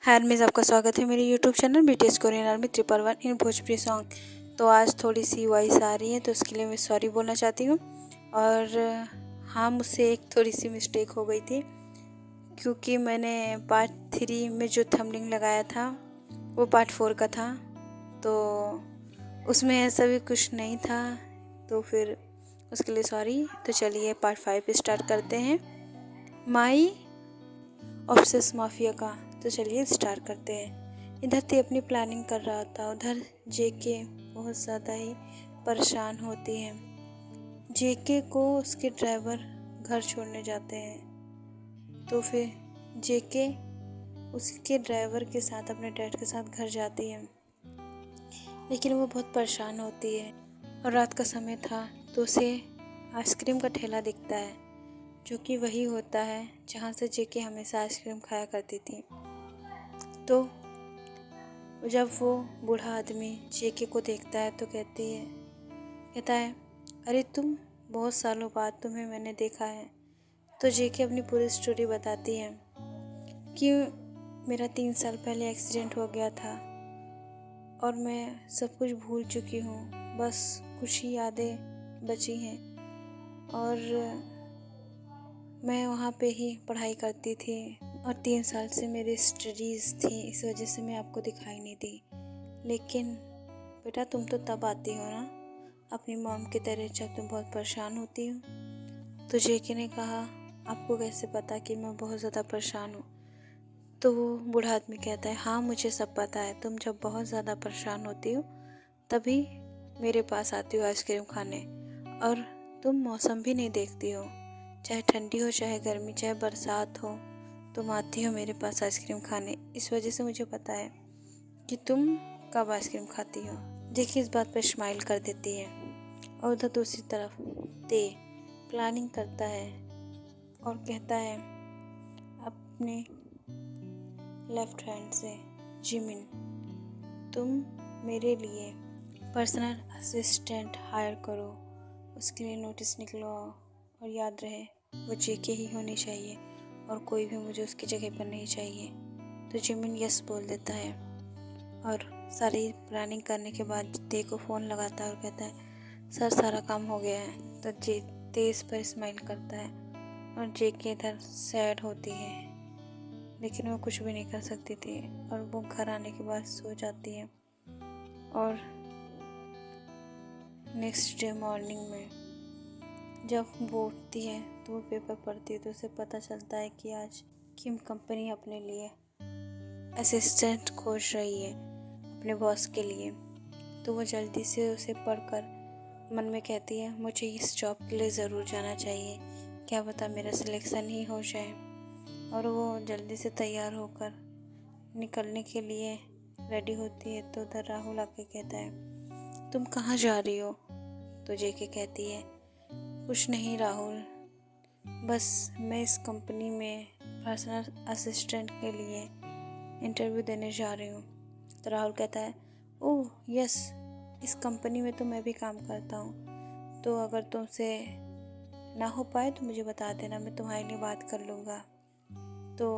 Hi miss, आपका स्वागत है मेरे YouTube channel BTS Korean army 111 इन भोजपुरी सॉन्ग। तो आज थोड़ी सी वॉइस आ रही है तो उसके लिए मैं सॉरी बोलना चाहती हूँ। और हाँ, मुझसे एक थोड़ी सी मिस्टेक हो गई थी, क्योंकि मैंने पार्ट 3 में जो थंबनेल लगाया था वो पार्ट 4 का था, तो उसमें ऐसा भी कुछ नहीं था, तो फिर उसके लिए सॉरी। तो चलिए पार्ट 5 स्टार्ट करते हैं, माई ऑब्सेस माफिया का। तो चलिए स्टार्ट करते हैं। इधर ते अपनी प्लानिंग कर रहा था, उधर जेके बहुत ज़्यादा ही परेशान होती है। जेके को उसके ड्राइवर घर छोड़ने जाते हैं, तो फिर जेके उसके ड्राइवर के साथ अपने डैड के साथ घर जाती है, लेकिन वो बहुत परेशान होती है। और रात का समय था तो उसे आइसक्रीम का ठेला दिखता है, जो कि वही होता है जहाँ से जेके हमेशा आइसक्रीम खाया करती थी। तो जब वो बूढ़ा आदमी जेके को देखता है तो कहता है, अरे तुम, बहुत सालों बाद तुम्हें मैंने देखा है। तो जेके अपनी पूरी स्टोरी बताती है कि मेरा 3 साल पहले एक्सीडेंट हो गया था और मैं सब कुछ भूल चुकी हूँ, बस कुछ ही यादें बची हैं। और मैं वहाँ पे ही पढ़ाई करती थी और 3 साल से मेरी स्टडीज़ थी, इस वजह से मैं आपको दिखाई नहीं दी। लेकिन बेटा, तुम तो तब आती हो ना अपनी मॉम की तरह, जब तुम बहुत परेशान होती हो। तो जेके ने कहा, आपको कैसे पता कि मैं बहुत ज़्यादा परेशान हूँ? तो वो बूढ़ा आदमी कहता है, हाँ मुझे सब पता है, तुम जब बहुत ज़्यादा परेशान होती हो तभी मेरे पास आती हो आइसक्रीम खाने, और तुम मौसम भी नहीं देखती हो, चाहे ठंडी हो चाहे गर्मी चाहे बरसात हो, तुम आती हो मेरे पास आइसक्रीम खाने। इस वजह से मुझे पता है कि तुम कब आइसक्रीम खाती हो। देखिए, इस बात पर स्माइल कर देती है। और उधर दूसरी तरफ ते प्लानिंग करता है और कहता है अपने लेफ्ट हैंड से, जिमिन, तुम मेरे लिए पर्सनल असिस्टेंट हायर करो, उसके लिए नोटिस निकलवाओ, और याद रहे वो जेके ही होनी चाहिए और कोई भी मुझे उसकी जगह पर नहीं चाहिए। तो जिमिन यस बोल देता है और सारी प्लानिंग करने के बाद ते को फ़ोन लगाता है और कहता है, सर सारा काम हो गया है। तो ते इस पर स्माइल करता है और जेके इधर सैड होती है, लेकिन वो कुछ भी नहीं कर सकती थी, और वो घर आने के बाद सो जाती है। और नेक्स्ट डे मॉर्निंग में जब वो उठती है तो वो पेपर पढ़ती है, तो उसे पता चलता है कि आज किम कंपनी अपने लिए असिस्टेंट खोज रही है अपने बॉस के लिए। तो वो जल्दी से उसे पढ़कर मन में कहती है, मुझे इस जॉब के लिए ज़रूर जाना चाहिए, क्या पता मेरा सिलेक्शन ही हो जाए। और वो जल्दी से तैयार होकर निकलने के लिए रेडी होती है, तो उधर राहुल आके कहता है, तुम कहाँ जा रही हो? तो जेके कहती है, कुछ नहीं राहुल, बस मैं इस कंपनी में पर्सनल असिस्टेंट के लिए इंटरव्यू देने जा रही हूँ। तो राहुल कहता है, ओह यस, इस कंपनी में तो मैं भी काम करता हूँ, तो अगर तुमसे ना हो पाए तो मुझे बता देना, मैं तुम्हारे लिए बात कर लूँगा। तो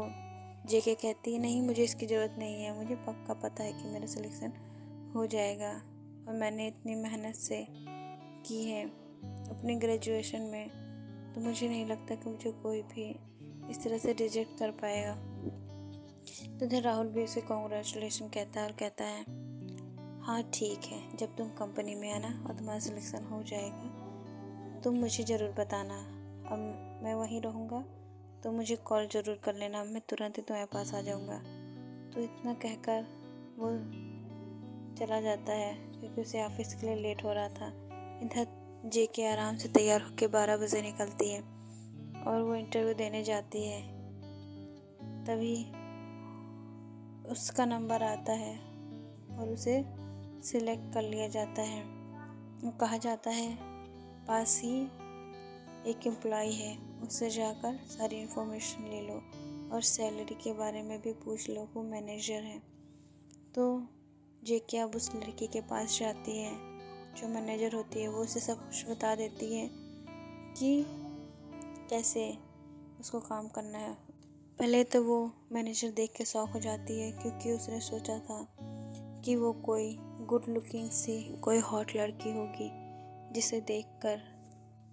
जेके कहती है, नहीं मुझे इसकी ज़रूरत नहीं है, मुझे पक्का पता है कि मेरा सिलेक्शन हो जाएगा, और मैंने इतनी मेहनत से की है अपनी ग्रेजुएशन में, तो मुझे नहीं लगता कि मुझे कोई भी इस तरह से रिजेक्ट कर पाएगा। तो इधर राहुल भी उसे कॉन्ग्रेचुलेशन कहता है और कहता है, हाँ ठीक है, जब तुम कंपनी में आना और तुम्हारा सिलेक्शन हो जाएगा तुम मुझे ज़रूर बताना, अब मैं वहीं रहूँगा, तो मुझे कॉल ज़रूर कर लेना, मैं तुरंत ही तुम्हारे पास आ जाऊँगा। तो इतना कहकर वो चला जाता है, क्योंकि उसे ऑफिस के लिए लेट हो रहा था। इधर जेके आराम से तैयार होकर 12 बजे निकलती है और वो इंटरव्यू देने जाती है। तभी उसका नंबर आता है और उसे सिलेक्ट कर लिया जाता है। वो कहा जाता है, पास ही एक एम्प्लॉय है, उससे जाकर सारी इन्फॉर्मेशन ले लो और सैलरी के बारे में भी पूछ लो, वो मैनेजर है। तो जेके अब उस लड़की के पास जाती है जो मैनेजर होती है, वो उसे सब कुछ बता देती है कि कैसे उसको काम करना है पहले तो वो मैनेजर देख के शॉक हो जाती है, क्योंकि उसने सोचा था कि वो कोई गुड लुकिंग सी कोई हॉट लड़की होगी जिसे देखकर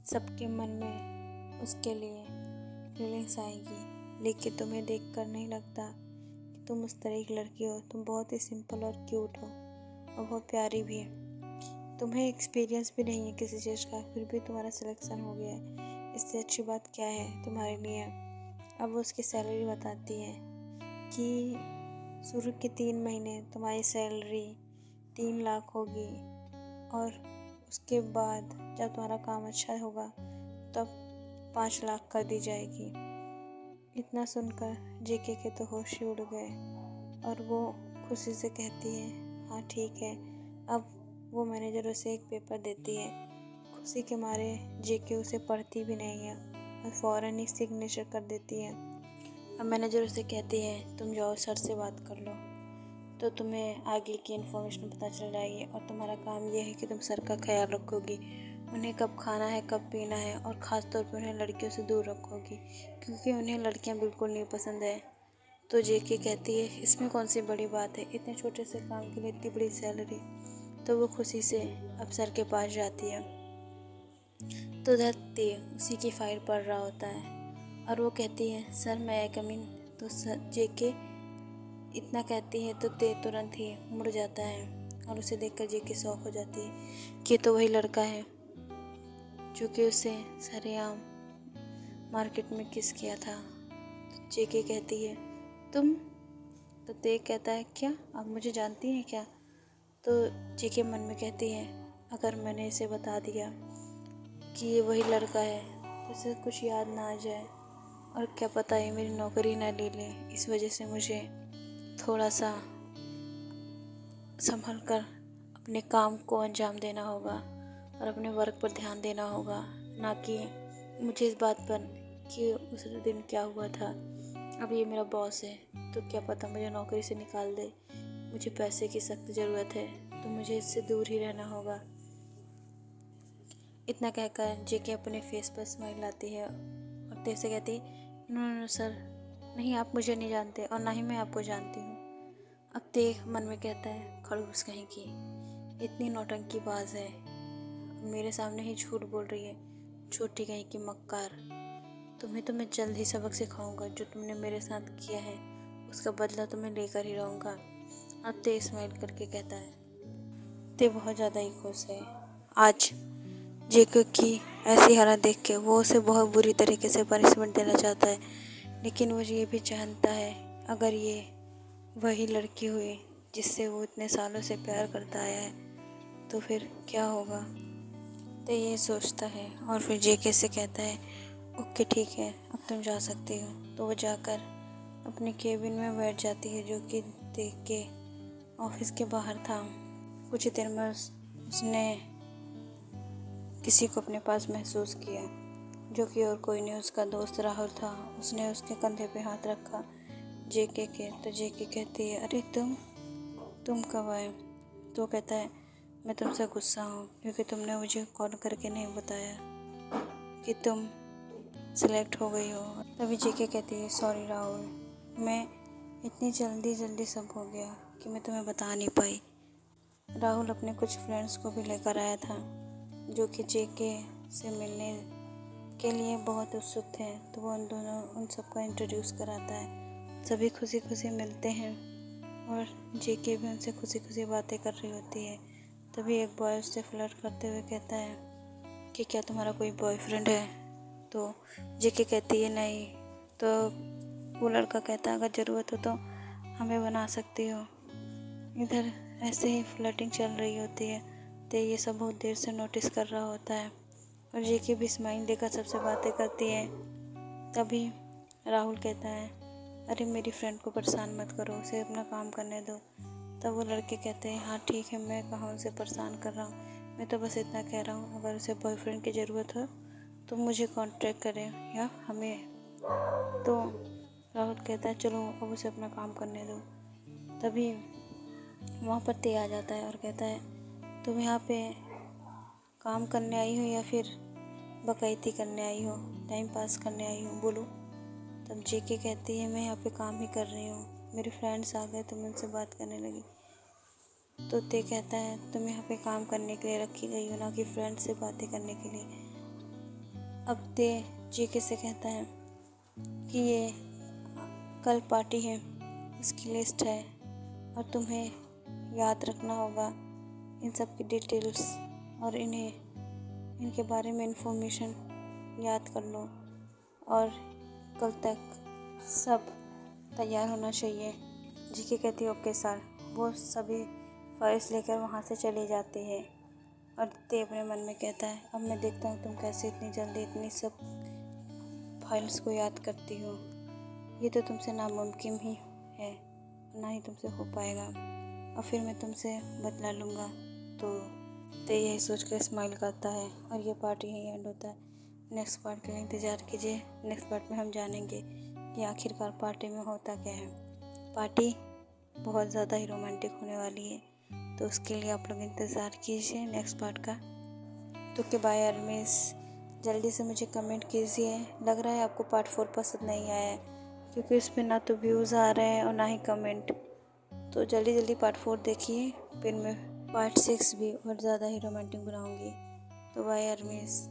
सबके मन में उसके लिए फीलिंग्स आएगी। लेकिन तुम्हें देखकर नहीं लगता कि तुम उस तरह की लड़की हो। तुम बहुत ही सिंपल और क्यूट हो और बहुत प्यारी भी है। तुम्हें एक्सपीरियंस भी नहीं है किसी चीज़ का, फिर भी तुम्हारा सिलेक्शन हो गया है। इससे अच्छी बात क्या है तुम्हारे लिए। अब वो उसकी सैलरी बताती है कि शुरू के 3 महीने तुम्हारी सैलरी 3 लाख होगी, और उसके बाद जब तुम्हारा काम अच्छा होगा तब 5 लाख कर दी जाएगी। इतना सुनकर जेके के तो होश ही उड़ गए और वो खुशी से कहती है हाँ ठीक है। अब वो मैनेजर उसे एक पेपर देती है। खुशी के मारे जेके उसे पढ़ती भी नहीं है और फ़ौरन ही सिग्नेचर कर देती है। अब मैनेजर उसे कहती है तुम जाओ सर से बात कर लो, तो तुम्हें आगे की इन्फॉर्मेशन पता चल जाएगी, और तुम्हारा काम ये है कि तुम सर का ख्याल रखोगी, उन्हें कब खाना है कब पीना है, और ख़ास तौर पर उन्हें लड़कियों से दूर रखोगी, क्योंकि उन्हें लड़कियां बिल्कुल नहीं पसंद है। तो जेके कहती है इसमें कौन सी बड़ी बात है, इतने छोटे से काम के लिए इतनी बड़ी सैलरी। तो वो खुशी से अब सर के पास जाती है, तो उधर ते उसी की फाइल पढ़ रहा होता है और वो कहती है सर मैं कम इन। तो सर जेके इतना कहती है तो ते तुरंत ही मुड़ जाता है और उसे देखकर जेके शॉक हो जाती है कि तो वही लड़का है जो कि उसे सरेआम मार्केट में किस किया था। तो जेके कहती है तुम। तो ते कहता है क्या आप मुझे जानती हैं क्या। तो जेके मन में कहती है अगर मैंने इसे बता दिया कि ये वही लड़का है तो इसे कुछ याद ना आ जाए, और क्या पता ये मेरी नौकरी ना ले ले। इस वजह से मुझे थोड़ा सा संभल कर अपने काम को अंजाम देना होगा और अपने वर्क पर ध्यान देना होगा, ना कि मुझे इस बात पर कि उस दिन क्या हुआ था। अब ये मेरा बॉस है तो क्या पता मुझे नौकरी से निकाल दे। मुझे पैसे की सख्त ज़रूरत है तो मुझे इससे दूर ही रहना होगा। इतना कहकर जेके अपने फेस पर स्माइल लाती है और तेज से कहती नो नो सर, नहीं आप मुझे नहीं जानते और ना ही मैं आपको जानती हूँ। अब देख मन में कहता है खड़ूस कहीं की, इतनी नौटंकीबाज है, मेरे सामने ही झूठ बोल रही है, छोटी कहीं की मक्कार। तुम्हें तो मैं जल्द ही सबक सिखाऊंगा, जो तुमने मेरे साथ किया है उसका बदला तुम्हें लेकर ही रहूँगा। अब ते स्माइल करके कहता है। ते बहुत ज़्यादा ही खुश है आज जेके की ऐसी हालत देख के। वो उसे बहुत बुरी तरीके से पनिशमेंट देना चाहता है, लेकिन वो ये भी जानता है अगर ये वही लड़की हुई जिससे वो इतने सालों से प्यार करता आया है तो फिर क्या होगा। तो ये सोचता है और फिर जेके से कहता है ओके ठीक है अब तुम जा सकती हो। तो वो जाकर अपने केबिन में बैठ जाती है, जो कि देख के ऑफिस के बाहर था। कुछ ही देर में उसने किसी को अपने पास महसूस किया, जो कि और कोई नहीं उसका दोस्त राहुल था। उसने उसके कंधे पे हाथ रखा जेके के। तो जेके कहती है अरे तुम कब आए। तो कहता है मैं तुमसे गुस्सा हूँ क्योंकि तुमने मुझे कॉल करके नहीं बताया कि तुम सेलेक्ट हो गई हो। तभी जेके कहती है सॉरी राहुल, मैं इतनी जल्दी सब हो गया कि मैं तुम्हें बता नहीं पाई। राहुल अपने कुछ फ्रेंड्स को भी लेकर आया था जो कि जेके से मिलने के लिए बहुत उत्सुक थे। तो वो उन सबका इंट्रोड्यूस कराता है। सभी खुशी खुशी मिलते हैं और जेके भी उनसे खुशी खुशी बातें कर रही होती है। तभी एक बॉय उससे फ्लर्ट करते हुए कहता है कि क्या तुम्हारा कोई बॉयफ्रेंड है। तो जेके कहती है नहीं। तो वो लड़का कहता है अगर ज़रूरत हो तो हमें बना सकती हो। इधर ऐसे ही फ्लर्टिंग चल रही होती है तो ये सब बहुत देर से नोटिस कर रहा होता है और जेके भी स्माइल देकर सबसे बातें करती है। तभी राहुल कहता है अरे मेरी फ्रेंड को परेशान मत करो, उसे अपना काम करने दो। तब वो लड़के कहते हैं हाँ ठीक है, मैं कहाँ उसे परेशान कर रहा हूँ, मैं तो बस इतना कह रहा हूँ अगर उसे बॉयफ्रेंड की ज़रूरत हो तो मुझे कांटेक्ट करें या हमें। तो राहुल कहता है चलो अब उसे अपना काम करने दो। तभी वहाँ पर ते आ जाता है और कहता है तुम यहाँ पे काम करने आई हो या फिर बकैती करने आई हो, टाइम पास करने आई हो, बोलो। तब जेके कहती है मैं यहाँ पे काम ही कर रही हूँ, मेरे फ्रेंड्स आ गए तो मैं उनसे बात करने लगी। तो ते कहता है तुम यहाँ पे काम करने के लिए रखी गई हो, ना कि फ्रेंड से बातें करने के लिए। अब ते जेके से कहता है कि ये कल पार्टी है, इसकी लिस्ट है और तुम्हें याद रखना होगा इन सब की डिटेल्स और इनके बारे में इंफॉर्मेशन याद कर लो और कल तक सब तैयार होना चाहिए। जेके कहती है ओके सर। वो सभी फाइल्स लेकर वहाँ से चले जाते हैं और ते अपने मन में कहता है अब मैं देखता हूँ तुम कैसे इतनी जल्दी इतनी सब फाइल्स को याद करती हो, ये तो तुमसे नामुमकिन ही है, ना ही तुमसे हो पाएगा, और फिर मैं तुमसे बदला लूँगा। तो ते यही सोच कर स्माइल करता है और ये पार्ट यहीं एंड होता है। नेक्स्ट पार्ट के लिए इंतज़ार कीजिए। नेक्स्ट पार्ट में हम जानेंगे कि आखिरकार पार्टी में होता क्या है। पार्टी बहुत ज़्यादा ही रोमांटिक होने वाली है, तो उसके लिए आप लोग इंतज़ार कीजिए नेक्स्ट पार्ट का। तो के बाय अरमीस, जल्दी से मुझे कमेंट कीजिए। लग रहा है आपको पार्ट 4 पसंद नहीं आया है, क्योंकि उस पर ना तो व्यूज़ आ रहे हैं और ना ही कमेंट। तो जल्दी जल्दी पार्ट 4 देखिए, फिर मैं पार्ट 6 भी और ज़्यादा ही रोमांटिक बनाऊँगी। तो बाय अरमीस।